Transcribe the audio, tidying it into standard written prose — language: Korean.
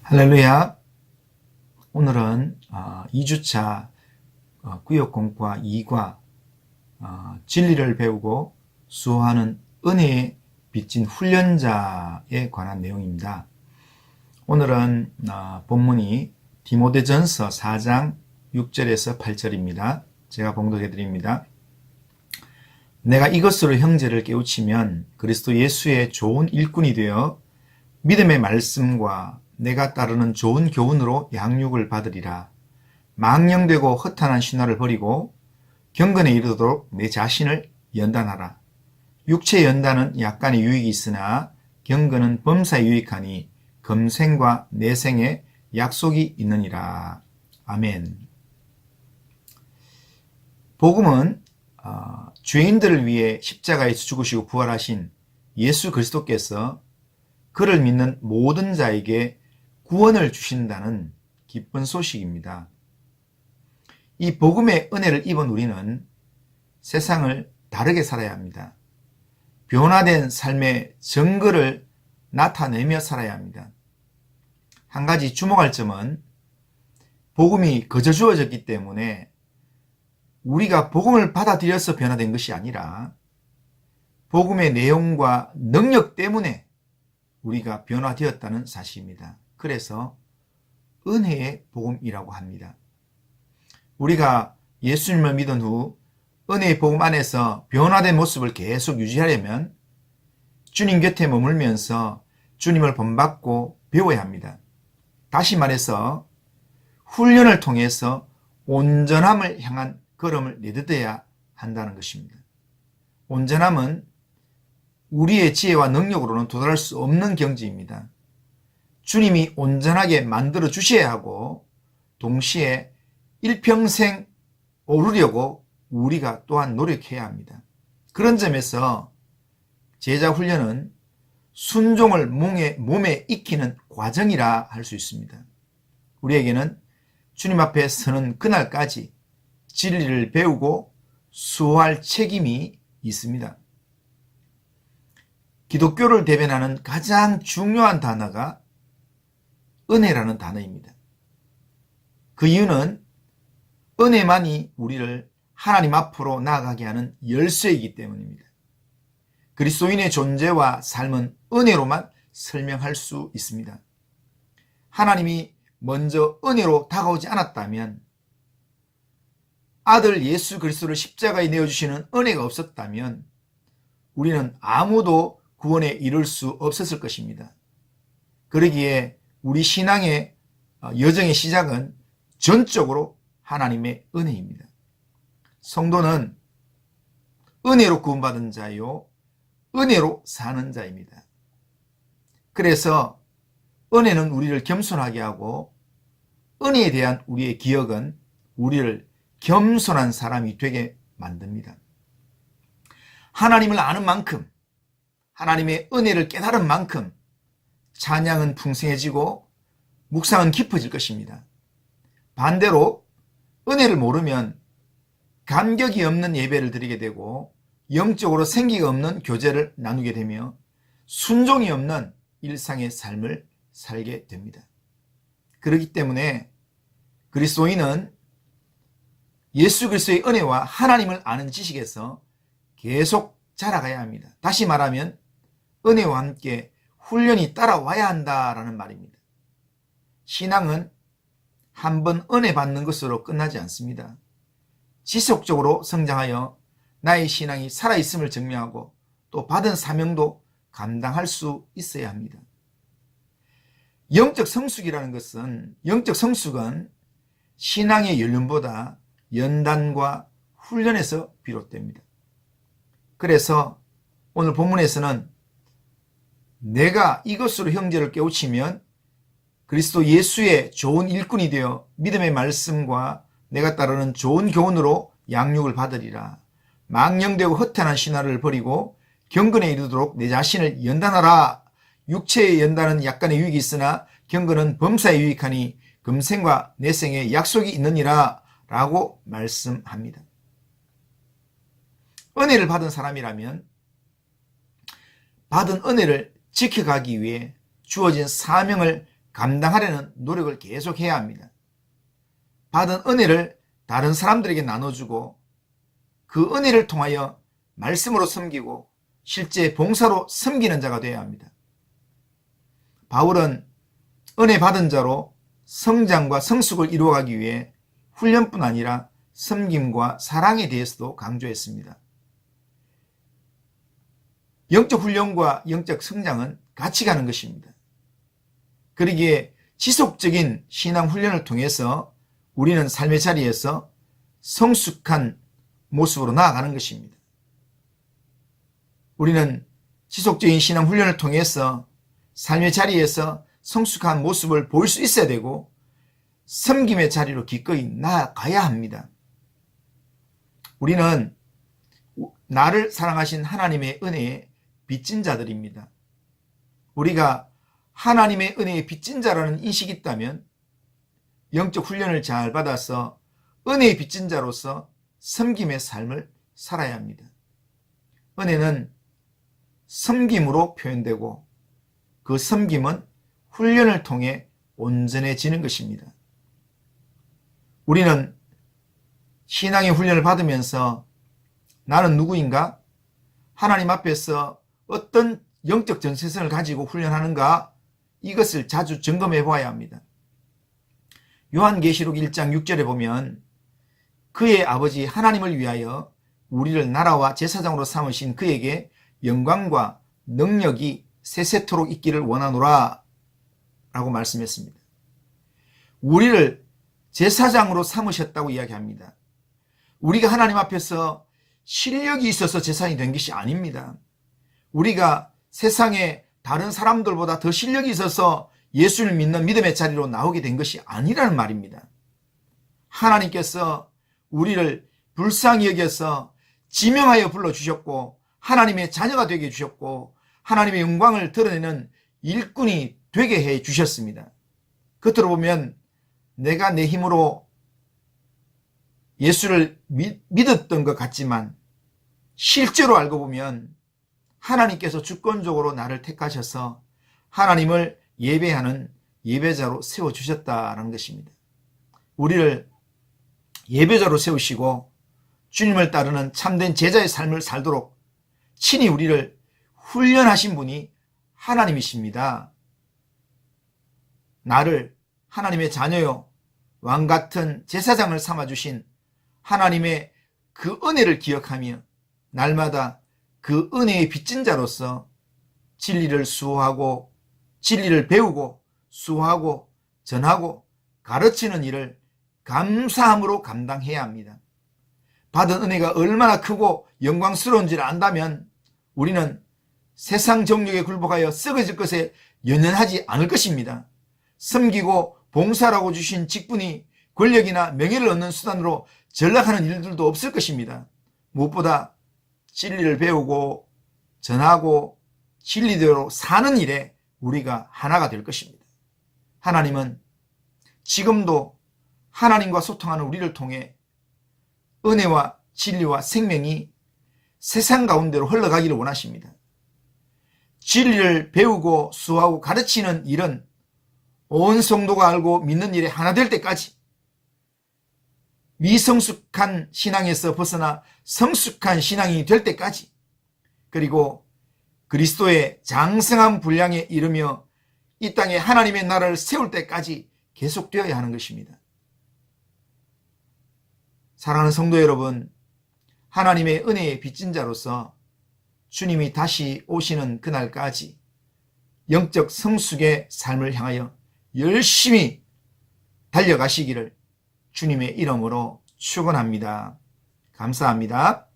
할렐루야. 오늘은 2주차 구역공과 2과 진리를 배우고 수호하는 은혜에 빚진 훈련자에 관한 내용입니다. 오늘은 본문이 디모데전서 4장 6절에서 8절입니다. 제가 봉독해 드립니다. 내가 이것으로 형제를 깨우치면 그리스도 예수의 좋은 일꾼이 되어 믿음의 말씀과 내가 따르는 좋은 교훈으로 양육을 받으리라. 망령되고 허탄한 신화를 버리고 경건에 이르도록 내 자신을 연단하라. 육체 연단은 약간의 유익이 있으나 경건은 범사에 유익하니 금생과 내생에 약속이 있느니라. 아멘. 복음은 죄인들을 위해 십자가에서 죽으시고 부활하신 예수 그리스도께서 그를 믿는 모든 자에게 구원을 주신다는 기쁜 소식입니다. 이 복음의 은혜를 입은 우리는 세상을 다르게 살아야 합니다. 변화된 삶의 증거를 나타내며 살아야 합니다. 한 가지 주목할 점은 복음이 거저 주어졌기 때문에 우리가 복음을 받아들여서 변화된 것이 아니라 복음의 내용과 능력 때문에 우리가 변화되었다는 사실입니다. 그래서 은혜의 복음이라고 합니다. 우리가 예수님을 믿은 후 은혜의 복음 안에서 변화된 모습을 계속 유지하려면 주님 곁에 머물면서 주님을 본받고 배워야 합니다. 다시 말해서 훈련을 통해서 온전함을 향한 걸음을 내딛어야 한다는 것입니다. 온전함은 우리의 지혜와 능력으로는 도달할 수 없는 경지입니다. 주님이 온전하게 만들어 주셔야 하고 동시에 일평생 오르려고 우리가 또한 노력해야 합니다. 그런 점에서 제자 훈련은 순종을 몸에 익히는 과정이라 할 수 있습니다. 우리에게는 주님 앞에 서는 그날까지 진리를 배우고 수호할 책임이 있습니다. 기독교를 대변하는 가장 중요한 단어가 은혜라는 단어입니다. 그 이유는 은혜만이 우리를 하나님 앞으로 나아가게 하는 열쇠이기 때문입니다. 그리스도인의 존재와 삶은 은혜로만 설명할 수 있습니다. 하나님이 먼저 은혜로 다가오지 않았다면, 아들 예수 그리스도를 십자가에 내어주시는 은혜가 없었다면 우리는 아무도 구원에 이를 수 없었을 것입니다. 그러기에 우리 신앙의 여정의 시작은 전적으로 하나님의 은혜입니다. 성도는 은혜로 구원받은 자요, 은혜로 사는 자입니다. 그래서 은혜는 우리를 겸손하게 하고 은혜에 대한 우리의 기억은 우리를 겸손한 사람이 되게 만듭니다. 하나님을 아는 만큼, 하나님의 은혜를 깨달은 만큼 찬양은 풍성해지고 묵상은 깊어질 것입니다. 반대로 은혜를 모르면 감격이 없는 예배를 드리게 되고 영적으로 생기가 없는 교제를 나누게 되며 순종이 없는 일상의 삶을 살게 됩니다. 그렇기 때문에 그리스도인은 예수 그리스도의 은혜와 하나님을 아는 지식에서 계속 자라가야 합니다. 다시 말하면 은혜와 함께 훈련이 따라와야 한다라는 말입니다. 신앙은 한번 은혜 받는 것으로 끝나지 않습니다. 지속적으로 성장하여 나의 신앙이 살아있음을 증명하고 또 받은 사명도 감당할 수 있어야 합니다. 영적 성숙은 신앙의 연륜보다 연단과 훈련에서 비롯됩니다. 그래서 오늘 본문에서는 내가 이것으로 형제를 깨우치면 그리스도 예수의 좋은 일꾼이 되어 믿음의 말씀과 내가 따르는 좋은 교훈으로 양육을 받으리라. 망령되고 허탄한 신화를 버리고 경건에 이르도록 내 자신을 연단하라. 육체의 연단은 약간의 유익이 있으나 경건은 범사에 유익하니 금생과 내생에 약속이 있느니라 라고 말씀합니다. 은혜를 받은 사람이라면 받은 은혜를 지켜가기 위해 주어진 사명을 감당하려는 노력을 계속해야 합니다. 받은 은혜를 다른 사람들에게 나눠주고 그 은혜를 통하여 말씀으로 섬기고 실제 봉사로 섬기는 자가 되어야 합니다. 바울은 은혜 받은 자로 성장과 성숙을 이루어가기 위해 훈련뿐 아니라 섬김과 사랑에 대해서도 강조했습니다. 영적 훈련과 영적 성장은 같이 가는 것입니다. 그러기에 지속적인 신앙 훈련을 통해서 우리는 삶의 자리에서 성숙한 모습으로 나아가는 것입니다. 우리는 지속적인 신앙 훈련을 통해서 삶의 자리에서 성숙한 모습을 보일 수 있어야 되고 섬김의 자리로 기꺼이 나아가야 합니다. 우리는 나를 사랑하신 하나님의 은혜에 빚진 자들입니다. 우리가 하나님의 은혜에 빚진 자라는 인식이 있다면 영적 훈련을 잘 받아서 은혜의 빚진 자로서 섬김의 삶을 살아야 합니다. 은혜는 섬김으로 표현되고 그 섬김은 훈련을 통해 온전해지는 것입니다. 우리는 신앙의 훈련을 받으면서 나는 누구인가? 하나님 앞에서 어떤 영적 정체성을 가지고 훈련하는가? 이것을 자주 점검해 보아야 합니다. 요한계시록 1장 6절에 보면 그의 아버지 하나님을 위하여 우리를 나라와 제사장으로 삼으신 그에게 영광과 능력이 세세토록 있기를 원하노라 라고 말씀했습니다. 우리를 제사장으로 삼으셨다고 이야기합니다. 우리가 하나님 앞에서 실력이 있어서 제사장이 된 것이 아닙니다. 우리가 세상에 다른 사람들보다 더 실력이 있어서 예수를 믿는 믿음의 자리로 나오게 된 것이 아니라는 말입니다. 하나님께서 우리를 불쌍히 여겨서 지명하여 불러주셨고 하나님의 자녀가 되게 해주셨고 하나님의 영광을 드러내는 일꾼이 되게 해주셨습니다. 겉으로 보면 내가 내 힘으로 예수를 믿었던 것 같지만 실제로 알고 보면 하나님께서 주권적으로 나를 택하셔서 하나님을 예배하는 예배자로 세워주셨다는 것입니다. 우리를 예배자로 세우시고 주님을 따르는 참된 제자의 삶을 살도록 친히 우리를 훈련하신 분이 하나님이십니다. 나를 하나님의 자녀요 왕같은 제사장을 삼아주신 하나님의 그 은혜를 기억하며 날마다 그 은혜의 빚진 자로서 진리를 수호하고 진리를 배우고 수호하고 전하고 가르치는 일을 감사함으로 감당해야 합니다. 받은 은혜가 얼마나 크고 영광스러운지를 안다면 우리는 세상 정욕에 굴복하여 썩어질 것에 연연하지 않을 것입니다. 섬기고 봉사라고 주신 직분이 권력이나 명예를 얻는 수단으로 전락하는 일들도 없을 것입니다. 무엇보다 진리를 배우고 전하고 진리대로 사는 일에 우리가 하나가 될 것입니다. 하나님은 지금도 하나님과 소통하는 우리를 통해 은혜와 진리와 생명이 세상 가운데로 흘러가기를 원하십니다. 진리를 배우고 수호하고 가르치는 일은 온 성도가 알고 믿는 일에 하나 될 때까지 미성숙한 신앙에서 벗어나 성숙한 신앙이 될 때까지 그리고 그리스도의 장성한 분량에 이르며 이 땅에 하나님의 나라를 세울 때까지 계속되어야 하는 것입니다. 사랑하는 성도 여러분, 하나님의 은혜의 빚진 자로서 주님이 다시 오시는 그날까지 영적 성숙의 삶을 향하여 열심히 달려가시기를 주님의 이름으로 축원합니다. 감사합니다.